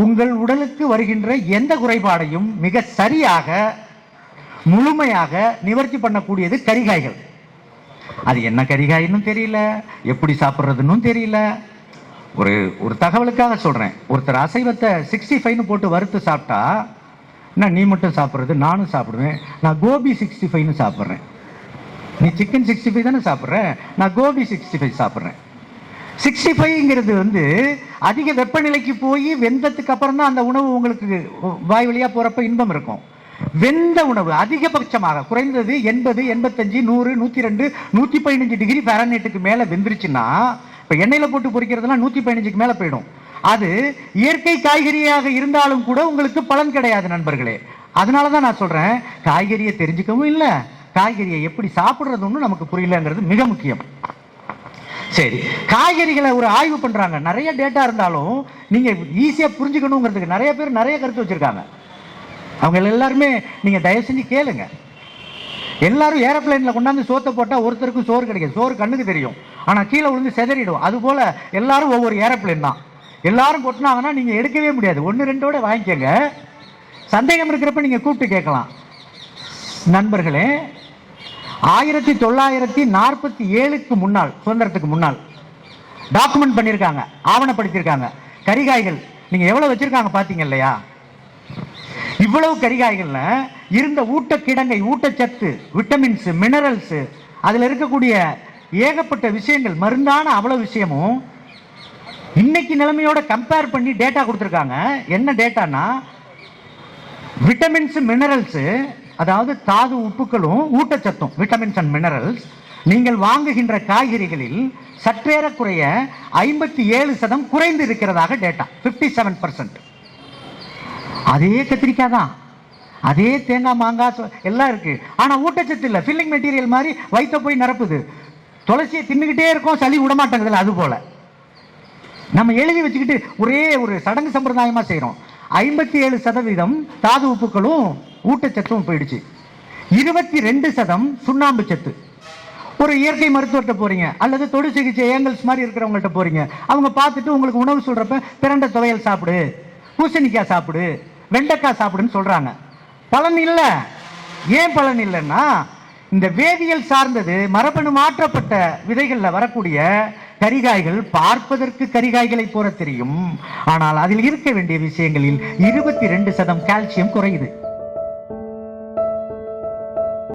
உங்கள் உடலுக்கு வருகின்ற எந்த குறைபாடையும் மிக சரியாக முழுமையாக நிவர்த்தி பண்ணக்கூடியது கரிகாய்கள். அது என்ன கரிகாயின்னு தெரியல, எப்படி சாப்பிட்றதுன்னு தெரியல. ஒரு தகவலுக்காக சொல்றேன். ஒருத்தர் அசைவத்தை 65 போட்டு வறுத்து சாப்பிட்டா, நான் நீ மட்டும் சாப்பிட்றது, நானும் சாப்பிடுவேன். நான் கோபி 65 சாப்பிட்றேன். நீ சிக்கன் 65 தானே சாப்பிட்ற, நான் கோபி 65 சாப்பிட்றேன். 65ங்கிறது அதிக வெப்பநிலைக்கு போய் வெந்ததுக்கு அப்புறம் தான் அந்த உணவு உங்களுக்கு வாய் வழியா போறப்ப இன்பம் இருக்கும். வெந்த உணவு அதிகபட்சமாக குறைந்தது 80, 85, 100, 102, 115 டிகிரி ஃபாரன்ஹீட்டுக்கு மேல வெந்துருச்சுன்னா, இப்ப எண்ணெயில போட்டு பொரிக்கிறதுலாம் 115க்கு மேல போயிடும். அது இயற்கை காய்கறியாக இருந்தாலும் கூட உங்களுக்கு பலன் கிடையாது நண்பர்களே. அதனாலதான் நான் சொல்றேன், காய்கறியை தெரிஞ்சுக்கவும் இல்லை, காய்கறியை எப்படி சாப்பிடுறதுன்னு நமக்கு புரியலங்கிறது மிக முக்கியம். சரி, காய்கறிகளை ஒரு ஆய்வு பண்றாங்க. நிறைய டேட்டா இருந்தாலும் நீங்க ஈஸியா புரிஞ்சுக்கணுங்கிறதுக்கு நிறைய பேர் நிறைய கருத்து வச்சிருக்காங்க. அவங்க எல்லாருமே நீங்க தயவு செஞ்சு கேளுங்க. எல்லாரும் ஏரோப்ளைன்ல கொண்டாந்து சோத்தை போட்டா ஒருத்தருக்கும் சோறு கிடைக்கும். சோறு கண்ணுக்கு தெரியும், ஆனா கீழே விழுந்து செதறிடும். அது போல எல்லாரும் ஒவ்வொரு ஏரோப்ளைன் தான். எல்லாரும் கொட்டினாங்கன்னா நீங்க எடுக்கவே முடியாது. 1-2 வாங்கிக்கங்க. சந்தேகம் இருக்கிறப்ப நீங்க கூப்பிட்டு கேட்கலாம். நண்பர்களே, 1947க்கு முன்னால், சுதந்திரத்துக்கு முன்னால் டாக்குமெண்ட் பண்ணியிருக்காங்க, ஆவணப்படுத்தியிருக்காங்க. கரிகாய்கள் நீங்க எவ்வளவு வச்சிருக்காங்க பாத்தீங்க இல்லையா? இவ்வளவு கரிகாய்கள்ல இருந்த ஊட்டக்கிடங்கை, ஊட்டச்சத்து, விட்டமின்ஸ், மினரல்ஸ், அதுல இருக்கக்கூடிய ஏகப்பட்ட விஷயங்கள், மருந்தான அவ்வளவு விஷயமும் இன்னைக்கு நிலைமையோட கம்பேர் பண்ணி டேட்டா கொடுத்திருக்காங்க. என்ன டேட்டானா, விட்டமின்ஸ், மினரல்ஸ், அதாவது தாது உப்புக்களும் ஊட்டச்சத்தும், விட்டமின்ஸ் அண்ட் மினரல்ஸ் நீங்கள் வாங்குகின்ற காய்கறிகளில் சற்றேறக்குறைய 57% குறைந்து இருக்கிறதாக டேட்டா. 57%. அதே கத்திரிக்காய் தான், அதே தேங்காய், மாங்காய் எல்லாம் இருக்கு. ஆனா ஊட்டச்சத்து இல்லை. ஃபில்லிங் மெட்டீரியல் மாதிரி வயிற்ற போய் நிரப்புது. துளசியை தின்னுகிட்டே இருக்கும், சளி விடமாட்டேங்குதுல. அது போல நம்ம எழுதி வச்சுக்கிட்டு ஒரே ஒரு சடங்கு சம்பிரதாயமா செய்யறோம். 57% தாது உப்புக்களும் ஊட்டச்சத்தும் போயிடுச்சு. 22% சுண்ணாம்பு சத்து. ஒரு இயற்கை மருத்துவர்கிட்ட போறீங்க, அல்லது தொடு சிகிச்சை ஏங்கல்ஸ் மாதிரி இருக்கிறவங்கள்ட்ட போறீங்க. அவங்க பார்த்துட்டு உங்களுக்கு உணவு சொல்றப்ப பிரண்ட துவையல் சாப்பிடு, பூசணிக்காய் சாப்பிடு, வெண்டைக்காய் சாப்பிடுன்னு சொல்றாங்க. பலன் இல்லை. ஏன் பலன் இல்லைன்னா, இந்த வேதியியல் சார்ந்தது, மரபணு மாற்றப்பட்ட விதைகள்ல வரக்கூடிய கரிகாய்கள் பார்ப்பதற்கு கரிகாய்களை போல தெரியும். ஆனால் அதில் இருக்க வேண்டிய விஷயங்களில் 22% கால்சியம் குறையுது.